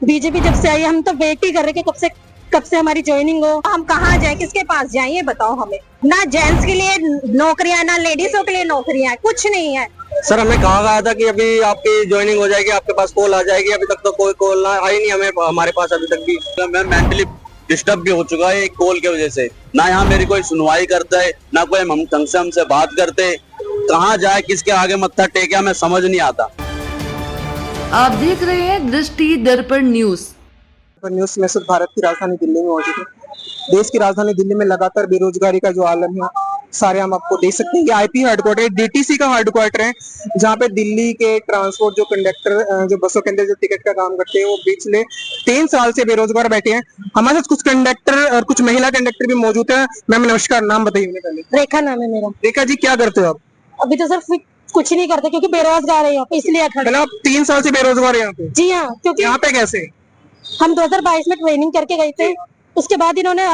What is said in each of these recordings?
BJP जब से आई हम तो वेट ही कर रहे कि कब से हमारी ज्वाइनिंग हो। हम कहाँ जाए, किसके पास जाए, ये बताओ हमें। ना जेंट्स के लिए नौकरियां, ना लेडीजों के लिए नौकरियां, कुछ नहीं है। सर हमें कहा गया था कि अभी आपकी ज्वाइनिंग हो जाएगी, आपके पास कॉल आ जाएगी। अभी तक तो कोई कॉल ना आई नहीं हमें, हमारे पास अभी तक भी। मैं मेंटली डिस्टर्ब भी हो चुका है एक कॉल की वजह से। ना यहाँ मेरी कोई सुनवाई करता है, ना कोई हम ढंग से हमसे बात करते। कहाँ जाए, किसके आगे मत्था टेके, हमें समझ नहीं आता। आप देख रहे हैं दृष्टि दर्पण न्यूज। न्यूज में सिर्फ भारत की राजधानी दिल्ली में मौजूद है। देश की राजधानी दिल्ली में लगातार बेरोजगारी का जो आलम है, सारे हम आपको देख सकते हैं। ये आईपी हेडक्वार्टर, डीटीसी का हेडक्वार्टर है, जहाँ पे दिल्ली के ट्रांसपोर्ट जो कंडक्टर, जो बसों के अंदर जो टिकट का काम करते हैं, वो पिछले 3 साल से बेरोजगार बैठे हैं। हमारे साथ कुछ कंडक्टर और कुछ महिला कंडक्टर भी मौजूद है। मैम नमस्कार, नाम बताइए पहले। रेखा नाम है मेरा। रेखा जी, क्या करते हो आप? अभी तो सिर्फ कुछ नहीं करते क्योंकि बेरोजगार है यहाँ पे, इसलिए खड़े। आप 3 साल से बेरोजगार है यहाँ पे? जी हाँ, क्योंकि यहाँ पे कैसे? हम 2022 में ट्रेनिंग करके गए थे। उसके बाद इन्होंने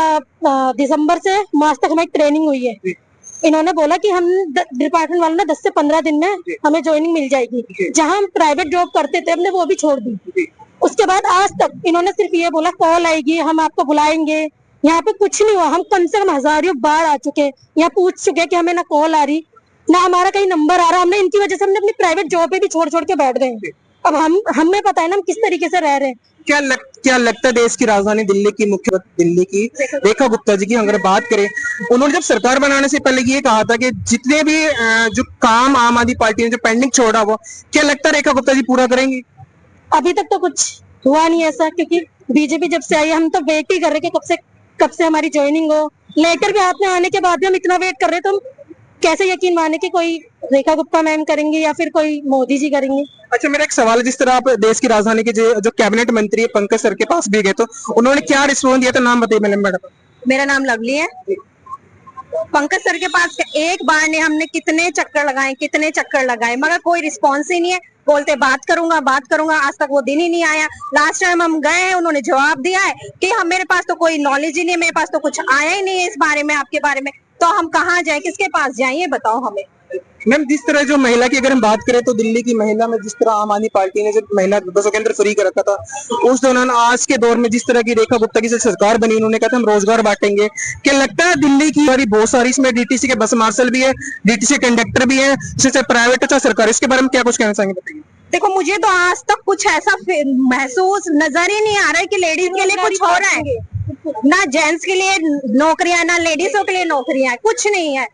दिसंबर से मार्च तक हमारी ट्रेनिंग हुई है। इन्होंने बोला कि हम डिपार्टमेंट वालों ने 10 से 15 दिन में हमें ज्वाइनिंग मिल जाएगी। जहां हम प्राइवेट जॉब करते थे, हमने वो भी छोड़ दी। उसके बाद आज तक इन्होंने सिर्फ ये बोला कॉल आएगी, हम आपको बुलाएंगे। यहाँ पे कुछ नहीं हुआ। हम कम से कम हजारों बार आ चुके हैं, यहाँ पूछ चुके हैं कि हमें ना कॉल आ रही, ना हमारा कहीं नंबर आ रहा। हमने इनकी वजह से हमने अपनी प्राइवेट जॉब भी छोड़ के बैठ गए। अब हमें पता है ना हम किस तरीके से रह रहे हैं। क्या लगता है देश की राजधानी दिल्ली की, मुख्यमंत्री दिल्ली की रेखा गुप्ता जी की अगर बात करें, उन्होंने जब सरकार बनाने से पहले ये कहा था कि जितने भी जो काम आम आदमी पार्टी ने जो पेंडिंग छोड़ा हुआ, क्या लगता है रेखा गुप्ता जी पूरा करेंगी? अभी तक तो कुछ हुआ नहीं ऐसा, क्योंकि बीजेपी जब से आई हम तो वेट ही कर रहे कि कब से हमारी ज्वाइनिंग हो। लेटर भी हाथ में आने के बाद भी हम इतना वेट कर रहे, तो हम कैसे यकीन माने कि कोई रेखा गुप्ता मैम करेंगे या फिर कोई मोदी जी करेंगे। अच्छा, मेरा एक सवाल है, जिस तरह आप देश की राजधानी के जो कैबिनेट मंत्री है पंकज सर के पास भी गए, तो उन्होंने क्या रिस्पॉन्स दिया था? नाम बताइए मैडम। मेरा नाम लवली है। पंकज सर के पास एक बार ने हमने कितने चक्कर लगाए मगर कोई रिस्पॉन्स ही नहीं है। बोलते बात करूंगा, आज तक वो दिन ही नहीं आया। लास्ट टाइम हम गए हैं, उन्होंने जवाब दिया है कि हम मेरे पास तो कोई नॉलेज ही नहीं है, मेरे पास तो कुछ आया ही नहीं है इस बारे में, आपके बारे में। तो हम कहाँ जाए, किसके पास जाए, ये बताओ हमें। मैम, जिस तरह जो महिला की अगर हम बात करें, तो दिल्ली की महिला में जिस तरह आम आदमी पार्टी ने जो महिला बसों के अंदर फ्री कर रखा था, उस दौरान आज के दौर में जिस तरह की रेखा गुप्ता की सरकार बनी, उन्होंने कहा था हम रोजगार बांटेंगे। क्या लगता है दिल्ली की बहुत सारी, इसमें डीटीसी के बस मार्शल भी है, डीटीसी कंडक्टर भी है, चाहे प्राइवेट चाहे सरकारी, इसके बारे में क्या कुछ कहना चाहेंगे? बताइए। देखो, मुझे तो आज तक कुछ ऐसा महसूस नजर ही नहीं आ रहा है कि लेडीज के लिए कुछ हो रहा है। ना जेंट्स के लिए नौकरियां, ना लेडीजों के लिए नौकरियां, कुछ नहीं है।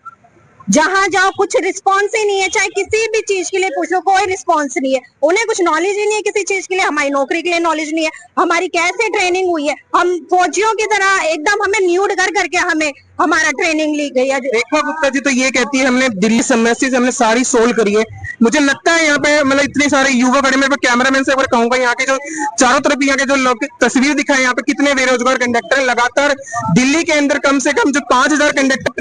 जहाँ जाओ कुछ रिस्पॉन्स ही नहीं है। चाहे किसी भी चीज के लिए पूछ लो, कोई रिस्पॉन्स नहीं है। उन्हें कुछ नॉलेज ही नहीं है किसी चीज के लिए। हमारी नौकरी के लिए नॉलेज नहीं है, हमारी कैसे ट्रेनिंग हुई है। हम फौजियों की तरह एकदम हमें न्यूड करके हमें हमारा ट्रेनिंग ली गई है। रेखा गुप्ता जी तो ये कहती है हमने दिल्ली समस्या से हमने सारी सोल्व करी है। मुझे लगता है यहाँ पे मतलब इतने सारे युवा खड़े, मेरे कैमरामैन से अगर कहूंगा, यहाँ के जो चारों तरफ यहाँ के जो लोग तस्वीर दिखाए, यहाँ पे कितने बेरोजगार कंडक्टर हैं। लगातार दिल्ली के अंदर कम से कम जो 5000 कंडक्टर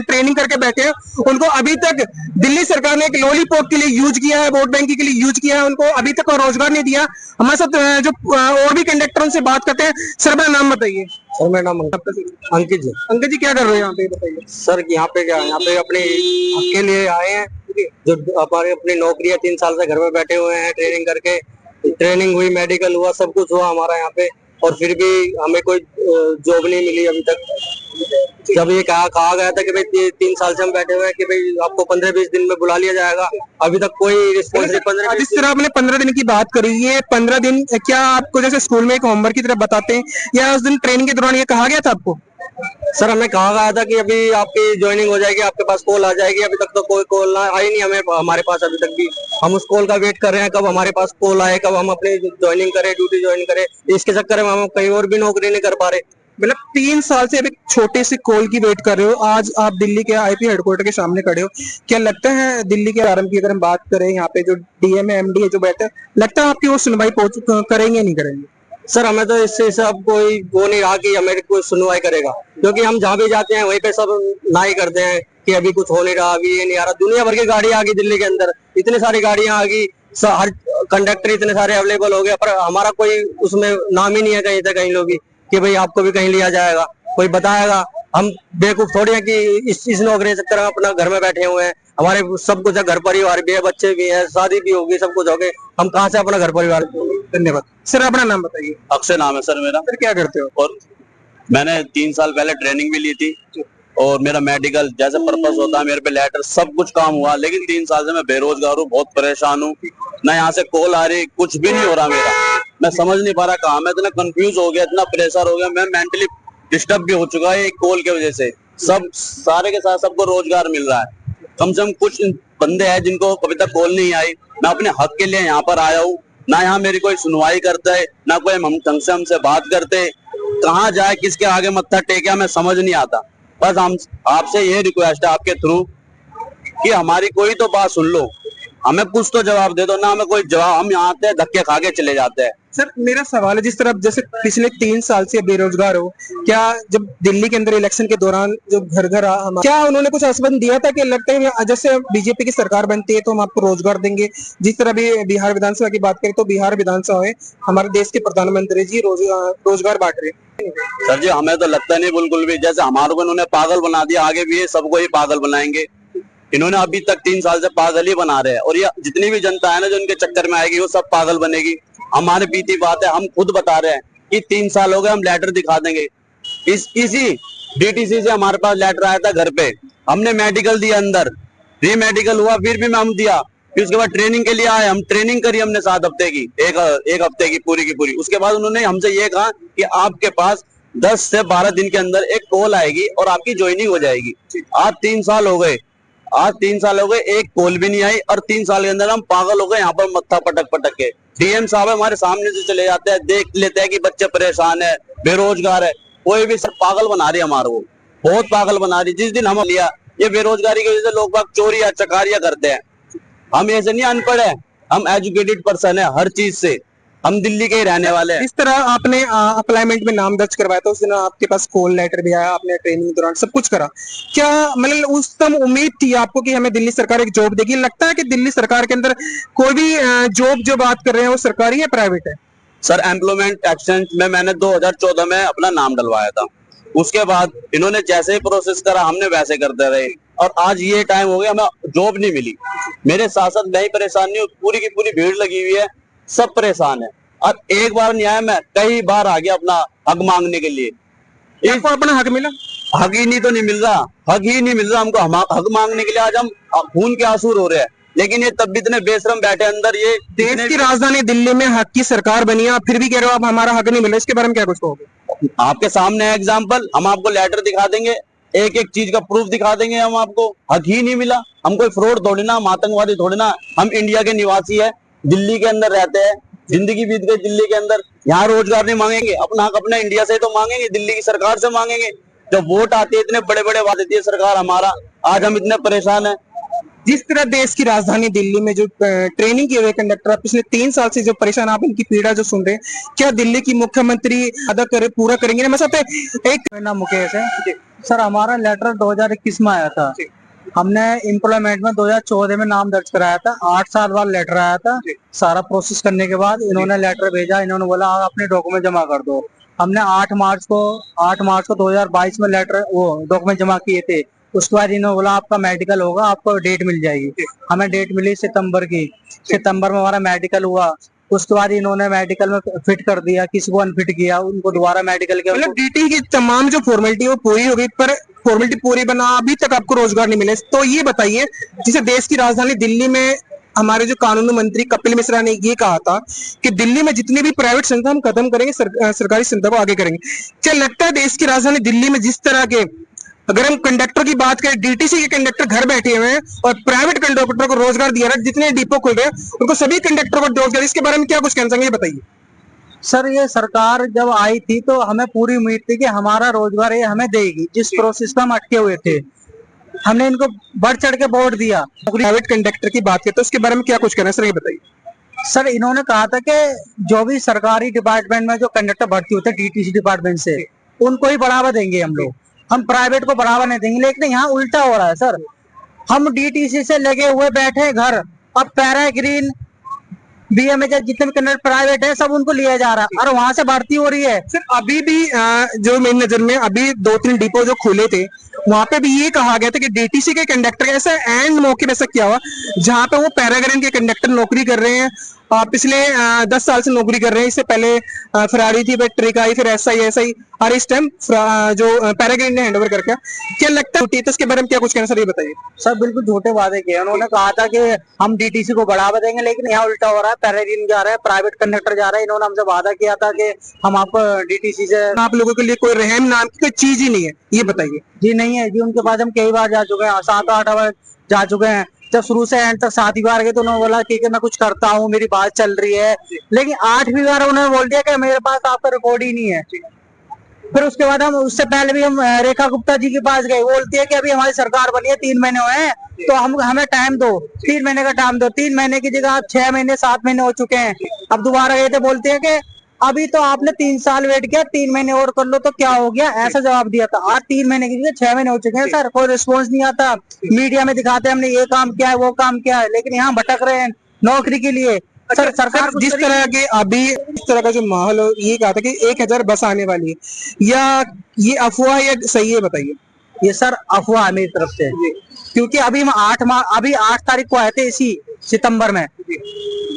ट्रेनिंग करके बैठे हैं, उनको अभी तक दिल्ली सरकार ने एक लॉलीपॉप के लिए यूज किया है, वोट बैंक के लिए यूज किया है, उनको अभी तक रोजगार नहीं दिया। हमारे साथ जो और भी कंडक्टरों से बात करते हैं। सर मेरा नाम बताइए। सर मेरा नाम अंकित जी। अंकित जी, क्या कर रहे हो यहाँ पे, बताइए। सर यहाँ पे अपने हक के लिए आए हैं। जो हमारे अपनी नौकरी है, 3 साल से घर में बैठे हुए हैं, ट्रेनिंग करके, ट्रेनिंग हुई, मेडिकल हुआ, सब कुछ हुआ हमारा यहाँ पे, और फिर भी हमें कोई जॉब नहीं मिली अभी तक। जब ये कहा गया था कि भाई 3 साल से हम बैठे हुए हैं कि भाई आपको 15-20 दिन में बुला लिया जाएगा, अभी तक कोई रिस्पॉन्स नहीं। जिस तरह आपने 15 दिन की बात करी, ये 15 दिन क्या आपको जैसे स्कूल में एक होमवर्क की तरह बताते हैं, या उस दिन ट्रेनिंग के दौरान ये कहा गया था आपको? सर हमें कहा गया था कि अभी आपकी ज्वाइनिंग हो जाएगी, आपके पास कॉल आ जाएगी। अभी तक तो कोई कॉल ना आई नहीं हमें, हमारे पास अभी तक भी। हम उस कॉल का वेट कर रहे हैं, कब हमारे पास कॉल आए, कब हम अपनी ज्वाइनिंग करें, ड्यूटी ज्वाइन करें। इसके चक्कर में हम कहीं और भी नौकरी नहीं कर पा रहे। मतलब 3 साल से एक छोटे से कॉल की वेट कर रहे हो। आज आप दिल्ली के आईपी हेडक्वार्टर के सामने खड़े हो। क्या लगता है दिल्ली के आरएम की अगर हम बात करें, यहाँ पे जो डीएम एमडी है जो बैठे, लगता है आपकी वो सुनवाई करेंगे नहीं करेंगे? सर हमें तो इससे सब कोई वो नहीं रहा कि हमें कोई सुनवाई करेगा, क्योंकि हम जहाँ भी जाते हैं वहीं पे सब ना ही करते हैं कि अभी कुछ हो नहीं रहा, अभी ये नहीं आ रहा। दुनिया भर की गाड़ी आ गई दिल्ली के अंदर, इतनी सारी गाड़ियां आ गई, हर कंडक्टर इतने सारे अवेलेबल हो गए, पर हमारा कोई उसमें नाम ही नहीं है कहीं से कहीं लोग कि भाई आपको भी कहीं लिया जाएगा, कोई बताएगा। हम बेवकूफ थोड़ी है कि इस नौकरी के चक्कर में अपना घर में बैठे हुए हैं। हमारे सब कुछ है, घर परिवार भी है, बच्चे भी है, शादी भी होगी, सब कुछ हो गए, हम कहाँ से अपना घर परिवार धन्यवाद सर। अपना नाम बताइए। अक्षय नाम है सर मेरा। सर क्या करते हो? और मैंने 3 साल पहले ट्रेनिंग भी ली थी और मेरा मेडिकल जैसे पर्पस होता है, मेरे पे लेटर सब कुछ काम हुआ, लेकिन 3 साल से मैं बेरोजगार हूँ, बहुत परेशान हूँ। ना यहाँ से कॉल आ रही, कुछ भी नहीं हो रहा मेरा। मैं समझ नहीं पा रहा कहाँ, मैं इतना कंफ्यूज हो गया, इतना प्रेशर हो गया, मैं मेंटली डिस्टर्ब भी हो चुका है एक कॉल की वजह से। सब सारे के साथ सबको रोजगार मिल रहा है, कम से कम कुछ बंदे हैं जिनको कभी तक कॉल नहीं आई। मैं अपने हक के लिए यहाँ पर आया हूँ, ना यहाँ मेरी कोई सुनवाई करता है, ना कोई ढंग से हमसे बात करते। कहाँ जाए, किसके आगे मत्था टेके, मैं समझ नहीं आता। बस हम आपसे ये रिक्वेस्ट है आपके थ्रू कि हमारी कोई तो बात सुन लो, हमें कुछ तो जवाब दे दो। ना हमें कोई जवाब, हम यहाँ आते हैं धक्के खा के चले जाते हैं। सर मेरा सवाल है, जिस तरह जैसे पिछले 3 साल से बेरोजगार हो, क्या जब दिल्ली के अंदर इलेक्शन के दौरान जो घर घर क्या उन्होंने कुछ आश्वासन दिया था कि लगता है जैसे बीजेपी की सरकार बनती है तो हम आपको रोजगार देंगे? जिस तरह भी बिहार विधानसभा की बात करें तो बिहार विधानसभा में हमारे देश के प्रधानमंत्री जी रोजगार बांट रहे हैं। सर जी हमें तो लगता नहीं बिल्कुल भी, जैसे हमारे को इन्होंने पागल बना दिया, आगे भी ये सबको ही पागल बनाएंगे। इन्होंने अभी तक 3 साल से पागल ही बना रहे हैं, और ये जितनी भी जनता है ना जो इनके चक्कर में आएगी वो सब पागल बनेगी। हमारे बीती बात है, हम खुद बता रहे हैं कि 3 साल हो गए, हम लेटर दिखा देंगे। इसी डीटीसी से हमारे पास लेटर आया था घर पे, हमने मेडिकल दिया, अंदर री मेडिकल हुआ, फिर भी हम दिया। फिर उसके बाद ट्रेनिंग के लिए आए, हम ट्रेनिंग करी हमने 7 हफ्ते की, एक हफ्ते की पूरी। उसके बाद उन्होंने हमसे ये कहा कि आपके पास 10 से 12 दिन के अंदर एक कॉल आएगी और आपकी ज्वाइनिंग हो जाएगी। आज 3 साल हो गए, एक कॉल भी नहीं आई, और 3 साल के अंदर हम पागल हो गए यहाँ पर मत्था पटक के। डीएम साहब हमारे सामने से चले जाते हैं, देख लेते हैं कि बच्चे परेशान है, बेरोजगार है, कोई भी सब पागल बना रही है हमारे को, बहुत पागल बना रही। जिस दिन हम लिया ये बेरोजगारी की वजह से लोग बाग चोरियां चकारियां करते हैं। हम ऐसे नहीं अनपढ़ है, हम एजुकेटेड पर्सन है हर चीज से, हम दिल्ली के ही रहने वाले हैं। इस तरह आपने अप्लाइमेंट में नाम दर्ज करवाया था, उस दिन आपके पास कॉल लेटर भी आया, आपने ट्रेनिंग के दौरान सब कुछ करा। क्या मतलब उस टाइम उम्मीद थी आपको कि हमें दिल्ली सरकार एक जॉब देगी? लगता है कि दिल्ली सरकार के अंदर कोई भी जॉब जो बात कर रहे हैं वो सरकारी है प्राइवेट है? सर एम्प्लॉयमेंट एक्सचेंज में मैंने 2014 में अपना नाम डलवाया था, उसके बाद इन्होंने जैसे ही प्रोसेस करा हमने वैसे करते रहे, और आज ये टाइम हो गया हमें जॉब नहीं मिली। मेरे साथ साथ मैं ही परेशान नहीं हूँ, पूरी की पूरी भीड़ लगी हुई है, सब परेशान है। और एक बार नहीं आया, मैं कई बार आ गया अपना हक मांगने के लिए। आपको अपना हक मिला? हक ही नहीं तो नहीं मिल रहा, हक ही नहीं मिल रहा हमको। हक मांगने के लिए आज हम खून के आंसू रो रहे हैं, लेकिन ये तब भी इतने बेशरम बैठे अंदर। ये देश की राजधानी दिल्ली में हक की सरकार बनी है, आप फिर भी कह रहे हो आप हमारा हक नहीं मिला, इसके बारे में क्या कुछ कहोगे? आपके सामने है एग्जाम्पल, हम आपको लेटर दिखा देंगे, एक एक चीज का प्रूफ दिखा देंगे हम आपको। हक ही नहीं मिला, हम कोई फ्रॉड थोड़ी ना, आतंकवादी थोड़ी ना, हम इंडिया के निवासी है, दिल्ली के अंदर रहते हैं, जिंदगी बीत गई दिल्ली के अंदर। यहाँ रोजगार नहीं मांगेंगे, अपना हक अपना इंडिया से तो मांगेंगे, दिल्ली की सरकार से मांगेंगे। जब वोट आते हैं इतने बड़े बड़े वादे देती है सरकार हमारा, आज हम इतने परेशान है। जिस तरह देश की राजधानी दिल्ली में जो ट्रेनिंग किए हुए कंडक्टर पिछले 3 साल से जो परेशान, आप इनकी पीड़ा जो सुन रहे हैं, क्या दिल्ली की मुख्यमंत्री पूरा करेंगे? मैं सब एक नाम मुकेश है सर। हमारा लेटर 2021 में आया था, हमने एम्प्लॉयमेंट में 2014 में नाम दर्ज कराया था। 8 साल बाद लेटर आया था। सारा प्रोसेस करने के बाद इन्होंने लेटर भेजा, इन्होंने बोला आप अपने डॉक्यूमेंट जमा कर दो। हमने 8 मार्च को 2022 में लेटर वो डॉक्यूमेंट जमा किए थे। उसके बाद इन्होंने बोला आपका मेडिकल होगा, आपको डेट मिल जाएगी। हमें डेट मिली सितंबर की, सितंबर में हमारा मेडिकल हुआ। उसके बाद इन्होंने मेडिकल में फिट कर दिया, किसी को अनफिट किया, उनको दोबारा मेडिकल किया। मतलब डीटी की तमाम जो फॉर्मेलिटी वो पूरी हो गई, पर फॉर्मेलिटी पूरी बना अभी तक आपको रोजगार नहीं मिले। तो ये बताइए, जिसे देश की राजधानी दिल्ली में हमारे जो कानून मंत्री कपिल मिश्रा ने ये कहा था कि दिल्ली में जितने भी प्राइवेट संस्था हम खत्म करेंगे, सरकारी संस्था को आगे करेंगे। क्या लगता है देश की राजधानी दिल्ली में जिस तरह के, अगर हम कंडक्टर की बात करें, डीटीसी के कंडक्टर घर बैठे हुए हैं और प्राइवेट कंडक्टर को रोजगार दिया रहा है, जितने डिपो खुल रहे हैं उनको सभी कंडक्टर को रोजगार, इसके बारे में क्या कुछ कहना चाहेंगे, बताइए। सर ये सरकार जब आई थी तो हमें पूरी उम्मीद थी कि हमारा रोजगार ये हमें देगी। जिस प्रोसेस में हम अटके हुए थे, हमने इनको बढ़ चढ़ के वोट दिया। प्राइवेट कंडक्टर की बात करें तो उसके बारे में क्या कुछ कहना है सर, ये बताइए। सर इन्होंने कहा था कि जो भी सरकारी डिपार्टमेंट में जो कंडक्टर भर्ती होते हैं डीटीसी डिपार्टमेंट से, उनको ही बढ़ावा देंगे हम लोग, हम प्राइवेट को बढ़ावा नहीं देंगे। लेकिन यहाँ उल्टा हो रहा है सर, हम डीटीसी से लगे हुए बैठे घर, अब पैराग्रीन बीएमएच जितने भी कंडक्टर प्राइवेट है सब उनको लिया जा रहा है और वहां से भर्ती हो रही है। सर अभी भी जो मेरी नजर में अभी 2-3 डिपो जो खुले थे, वहां पे भी ये कहा गया था कि डीटीसी के कंडक्टर ऐसा एंड मौके पे ऐसा क्या हुआ जहां पे वो पैराग्रीन के कंडक्टर नौकरी कर रहे हैं पिछले 10 साल से नौकरी कर रहे हैं। इससे पहले फरारी थी, फिर ट्रिक आई, फिर SI और इस टाइम जो पैराग्रीन ने हैंडओवर करके, क्या लगता है तो इसके बारे में क्या कुछ कहना सर, ये बताइए। सर बिल्कुल झूठे वादे किए। उन्होंने कहा था कि हम DTC को बढ़ावा देंगे, लेकिन यहाँ उल्टा हो रहा है। पैराग्रीन जा रहा है, प्राइवेट कंडक्टर जा रहा है। इन्होंने हमसे वादा किया था कि हम आपको DTC से, आप लोगों के लिए कोई रहम नाम की कोई चीज ही नहीं है, ये बताइए। जी नहीं है जी। उनके पास हम कई बार जा चुके हैं, 7-8 बार जा चुके हैं। जब शुरू से एंड तक 7 ही बार गए तो उन्होंने बोला ठीक है मैं कुछ करता हूँ, मेरी बात चल रही है। लेकिन 8वीं बार उन्होंने बोल दिया कि मेरे पास आपका रिकॉर्ड ही नहीं है। फिर उसके बाद हम, उससे पहले भी हम रेखा गुप्ता जी के पास गए। बोलती है कि अभी हमारी सरकार बनी है, 3 महीने हुए हैं, तो हमें टाइम दो, 3 महीने का टाइम दो। 3 महीने की जगह 6 महीने 7 महीने हो चुके हैं। अब दोबारा गए थे, बोलते हैं कि अभी तो आपने 3 साल वेट किया, 3 महीने और कर लो तो क्या हो गया, ऐसा जवाब दिया था। आज 3 महीने की जगह 6 महीने हो चुके हैं सर, कोई रिस्पॉन्स नहीं आता। मीडिया में दिखाते हैं हमने ये काम किया है, वो काम किया है, लेकिन यहाँ भटक रहे हैं नौकरी के लिए। सर सरकार जिस तरह के अभी इस तरह का जो माहौल हो, ये कहा था कि 1000 बस आने वाली है, या ये अफवाह या सही है, बताइए। ये सर अफवाह है मेरी तरफ से, क्योंकि अभी हम 8 तारीख को आए थे इसी सितंबर में,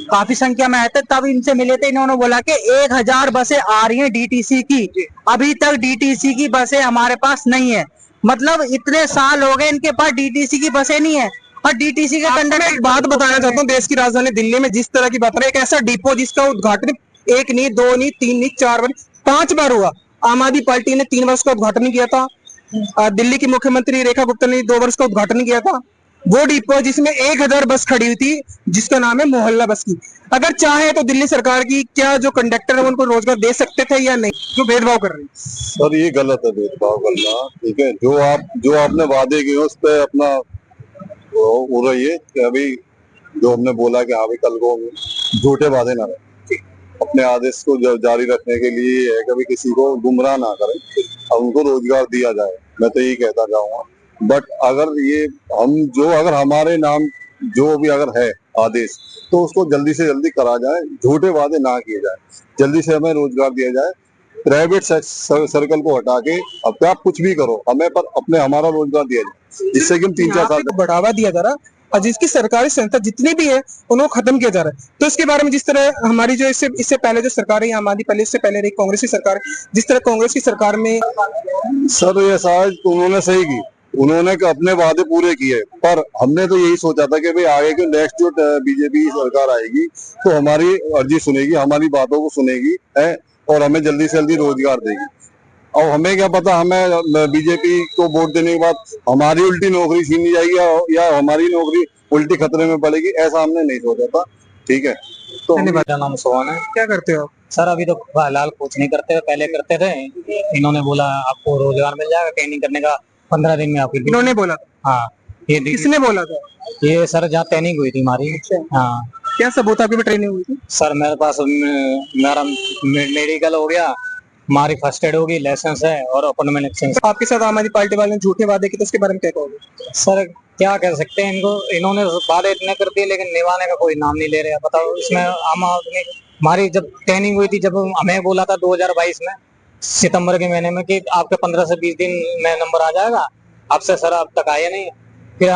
काफी संख्या में आए थे, तब इनसे मिले थे। इन्होंने बोला कि 1000 बसें आ रही हैं DTC की। अभी तक DTC की बसें हमारे पास नहीं है। मतलब इतने साल हो गए इनके पास DTC की बसें नहीं है। और DTC के कंडक्टर, एक बात बताना चाहता हूँ, देश की राजधानी दिल्ली में जिस तरह की बात है, एक ऐसा डिपो जिसका उद्घाटन 1 नहीं, 2 नहीं, 3 नहीं, 4 बार, 5 बार हुआ। आम आदमी पार्टी ने 3 वर्ष का उद्घाटन किया था। दिल्ली की मुख्यमंत्री रेखा गुप्ता ने 2 वर्ष का उद्घाटन किया था। वो डिपो जिसमें 1000 बस खड़ी हुई थी, जिसका नाम है मोहल्ला बस की। अगर चाहे तो दिल्ली सरकार की क्या जो कंडक्टर है उनको रोजगार दे सकते थे या नहीं, जो भेदभाव कर रहे हैं। सर ये गलत है भेदभाव करना, ठीक है। जो आपने वादे किए उस पर अपना हो रही है कि अभी जो हमने बोला कि हाँ भाई कल को झूठे वादे ना रहे, अपने आदेश को जारी रखने के लिए है, कभी किसी को गुमराह ना करें और उनको रोजगार दिया जाए, मैं तो यही कहता जाऊंगा। बट अगर हमारे नाम जो भी अगर है आदेश, तो उसको जल्दी से जल्दी करा जाए, झूठे वादे ना किए जाए, जल्दी से हमें रोजगार दिया जाए। प्राइवेट सर्कल को हटा के अब आप कुछ भी करो, हमें पर हमारा रोजगार दिया जाए, जिससे कि हम 3-4 साल बढ़ावा दिया जा रहा और जिसकी सरकारी संस्था जितनी भी है उनको खत्म किया जा रहा है। तो इसके बारे में, जिस तरह हमारी जो इससे पहले जो सरकार है, आम आदमी पहले, इससे पहले रही कांग्रेस की सरकार, जिस तरह कांग्रेस की सरकार में सर ये शायद उन्होंने सही की, उन्होंने अपने वादे पूरे किए, पर हमने तो यही सोचा था कि भाई आगे की नेक्स्ट जो BJP की सरकार आएगी तो हमारी अर्जी सुनेगी, हमारी बातों को सुनेगी है, और हमें जल्दी से जल्दी रोजगार देगी। और हमें क्या पता, हमें BJP को वोट देने के बाद हमारी उल्टी नौकरी छीनी जाएगी या हमारी नौकरी उल्टी खतरे में पड़ेगी, ऐसा हमने नहीं सोचा था, ठीक है। तो मेरा नाम सोहन है। क्या करते हो? सर अभी तो फिलहाल कुछ नहीं करते, पहले करते थे। इन्होंने बोला आपको रोजगार मिल जाएगा, ट्रेनिंग करने का 15 दिन में आपकी। इन्होंने बोला था? हाँ। ये किसने बोला था? ये सर जहाँ ट्रेनिंग हुई थी हमारी। हाँ। क्या सबूत आपकी ट्रेनिंग हुई थी? सर मेरे पास मेरा मेडिकल हो गया, हमारी फर्स्ट एड होगी, लाइसेंस है और अपॉइंटमेंट लाइसेंस। आपके साथ आम आदमी पार्टी वाले ने झूठे वादे किए, तो इसके बारे में क्या कहोगे? सर क्या कह सकते हैं, इन्होंने वादे इतने कर दिए लेकिन निभाने का कोई नाम नहीं ले रहे। बताओ इसमें आम आदमी, हमारी जब ट्रेनिंग हुई थी, जब हमें बोला था 2022 में सितंबर के महीने में कि आपके 15 से 20 दिन में नंबर आ जाएगा, अब से सर अब तक आया नहीं। फिर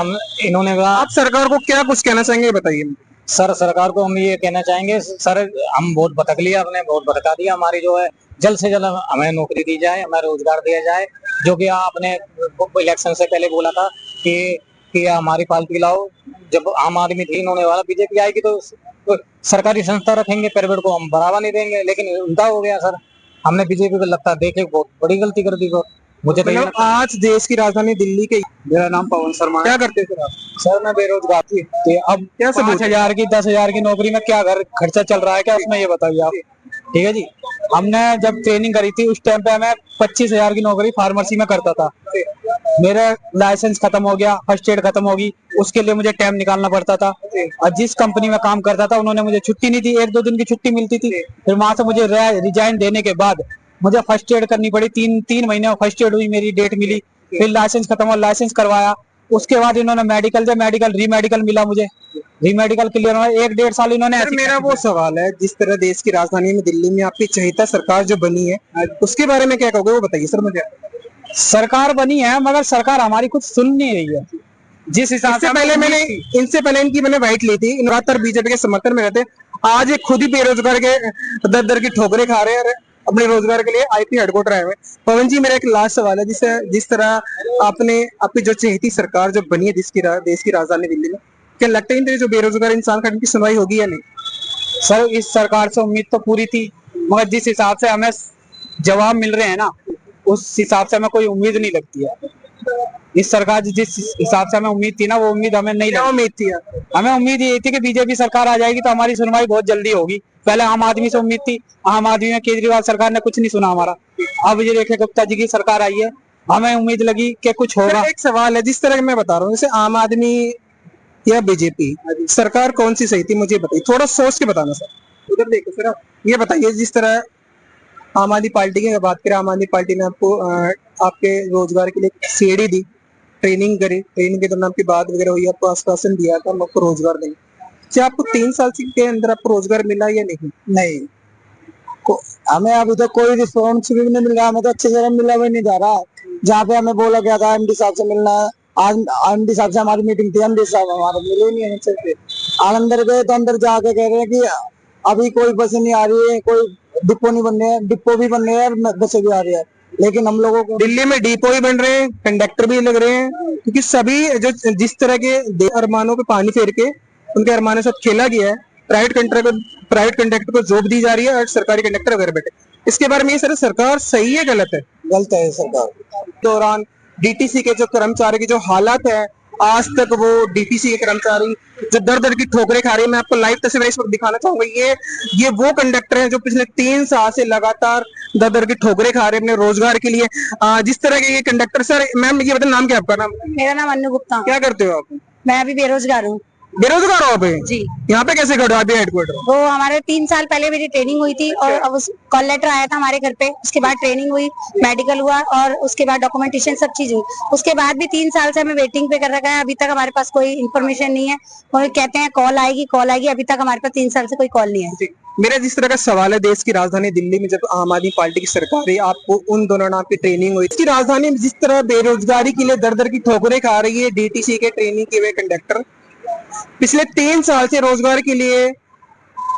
इन्होंने कहा, आप सरकार को क्या कुछ कहना चाहेंगे, बताइए। सर सरकार को हम ये कहना चाहेंगे, सर हम बहुत भटक लिया, आपने बहुत भटका दिया। हमारी जो है जल्द से जल्द हमें नौकरी दी जाए, हमें रोजगार दिया जाए। जो कि आपने इलेक्शन से पहले बोला था कि हमारी पार्टी लाओ, जब आम आदमी थी, इन्होंने वाला BJP आएगी तो सरकारी संस्था रखेंगे, प्राइवेट को हम बढ़ावा नहीं देंगे, लेकिन उल्टा हो गया सर। हमने BJP को लगता देखे बहुत बड़ी गलती कर दी। मुझे तो आज देश की राजधानी दिल्ली के, मेरा नाम पवन शर्मा। क्या करते थे आप? सर मैं बेरोजगार थी, तो अब क्या 5,000 की 10,000 की नौकरी में क्या घर खर्चा चल रहा है क्या उसमें, ये बताइए आप। ठीक है जी, हमने जब ट्रेनिंग करी थी उस टाइम पे मैं 25,000 की नौकरी फार्मेसी में करता था। मेरा लाइसेंस खत्म हो गया, फर्स्ट एड खत्म होगी, उसके लिए मुझे टाइम निकालना पड़ता था। और जिस कंपनी में काम करता था उन्होंने मुझे छुट्टी नहीं दी, 1-2 दिन की छुट्टी मिलती थी। फिर वहां से मुझे रिजाइन देने के बाद मुझे फर्स्ट एड करनी पड़ी, 3 महीने फर्स्ट एड हुई, मेरी डेट मिली। फिर लाइसेंस खत्म हुआ, लाइसेंस करवाया। उसके बाद इन्होंने मेडिकल रीमेडिकल मिला मुझे, रीमेडिकल के लिए 1-1.5 साल इन्होंने। मेरा वो सवाल है, जिस तरह देश की राजधानी में दिल्ली में आपकी चहेता सरकार जो बनी है, उसके बारे में क्या कहोगे, वो बताइए सर मुझे। सरकार बनी है मगर सरकार हमारी कुछ सुन नहीं रही है। जिस हिसाब से इनसे पहले इनकी मैंने वाइट ली थी, लगातार BJP के समर्थन में रहते, आज ये खुद ही बेरोजगार के दर दर की ठोकरें खा रहे हैं और अपने रोजगार के लिए आईपी हेडक्वार्टर आए हुए हैं। पवन जी, मेरा एक लास्ट सवाल है, जिस तरह आपकी जो चहेती सरकार जो बनी है देश की राजधानी दिल्ली में, क्या लगता है जो बेरोजगार इंसान का इनकी सुनवाई होगी या नहीं? सर इस सरकार से उम्मीद तो पूरी थी, मगर जिस हिसाब से हमें जवाब मिल रहे हैं ना, उस हिसाब से हमें कोई उम्मीद नहीं लगती है। इस सरकार जिस हिसाब से हमें उम्मीद थी ना, वो उम्मीद हमें नहीं क्या लगी। उम्मीद थी? हमें उम्मीद ये थी कि बीजेपी सरकार आ जाएगी तो हमारी सुनवाई बहुत जल्दी होगी। पहले आम आदमी से उम्मीद थी, आम आदमी में केजरीवाल सरकार ने कुछ नहीं सुना हमारा। अब ये देखे गुप्ता जी की सरकार आई है, हमें उम्मीद लगी कि कुछ होगा। एक सवाल है, जिस तरह कि मैं बता रहा हूँ, जैसे आम आदमी या बीजेपी सरकार कौन सी सही थी, मुझे बताइए, थोड़ा सोच के बताना सर। उधर देखो सर, आप ये बताइए, जिस तरह आम आदमी पार्टी की बात करें, आम आदमी पार्टी ने आपको आपके रोजगार के लिए सीढ़ी दी, ट्रेनिंग करी, ट्रेनिंग के दौरान आपकी बात वगैरह हुई, आपको आश्वासन दिया था हम आपको रोजगार देंगे। क्या आपको 3 साल के अंदर आपको रोजगार मिला या नहीं? नहीं, हमें अभी तक कोई रिस्पॉन्स भी नहीं मिल रहा, हमें तो अच्छे से मिला भी नहीं जा रहा। जहाँ पे हमें बोला गया था एमडी साहब से मिलना है, आज एमडी साहब से हमारी मीटिंग थी, एमडी साहब हमारे मिले नहीं हमसे। आज अंदर गए तो अंदर जाके कह रहे हैं कि अभी कोई बसें नहीं आ रही है, कोई डिपो नहीं बन रहे हैं, डिपो भी बन रहे हैं और बसें भी आ रही है, लेकिन हम लोगों को दिल्ली में डिपो भी बन रहे हैं, कंडक्टर भी लग रहे हैं, क्योंकि सभी जो जिस तरह के अरमानों पे पानी फेर के उनके अरमानों से खेला गया है, प्राइवेट कंडक्टर को जॉब दी जा रही है और सरकारी कंडक्टर घर बैठे। इसके बारे में ये सर सरकार सही है गलत है? गलत है सरकार। दौरान डीटीसी के जो कर्मचारी की जो हालत है, आज तक वो डीटीसी के कर्मचारी जो दर दर की ठोकरें खा रही है। मैं आपको लाइव तस्वीर इस वक्त दिखाना चाहूंगा। ये वो कंडक्टर हैं जो पिछले 3 साल से लगातार दर दर की ठोकरें खा रहे हैं अपने रोजगार के लिए। जिस तरह के ये कंडक्टर, सर मैम ये बताओ, नाम क्या आपका? नाम? मेरा नाम अन्नू गुप्ता। क्या करते हो आप? मैं अभी बेरोजगार हूँ। बेरोजगार हो आप? जी। यहाँ पे कैसे खड़े हो आप हेडक्वार्टर? वो हमारे 3 साल पहले मेरी ट्रेनिंग हुई थी और अब कॉल लेटर आया था हमारे घर पे, उसके बाद ट्रेनिंग हुई, मेडिकल हुआ और उसके बाद डॉक्यूमेंटेशन सब चीज हुई। उसके बाद भी 3 साल से हमें वेटिंग पे कर रखा है, अभी तक हमारे पास कोई इन्फॉर्मेशन नहीं है। और कहते हैं कॉल आएगी, अभी तक हमारे पास 3 साल से कोई कॉल नहीं है। मेरा जिस तरह का सवाल है, देश की राजधानी दिल्ली में जब आम आदमी पार्टी की सरकार है, आपको उन दोनों आपकी ट्रेनिंग हुई, इसकी राजधानी में जिस तरह बेरोजगारी के लिए दर दर की ठोकरें खा रही है डीटीसी के ट्रेनिंग किए हुए कंडक्टर, पिछले 3 साल से रोजगार के लिए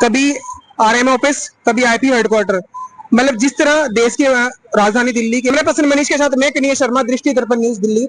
कभी आरएमओ ऑफिस, कभी आईपी हेडक्वार्टर, मतलब जिस तरह देश की राजधानी दिल्ली के। मेरे पसंद मनीष के साथ मैं कन्हैया शर्मा, दृष्टि दर्पण न्यूज दिल्ली।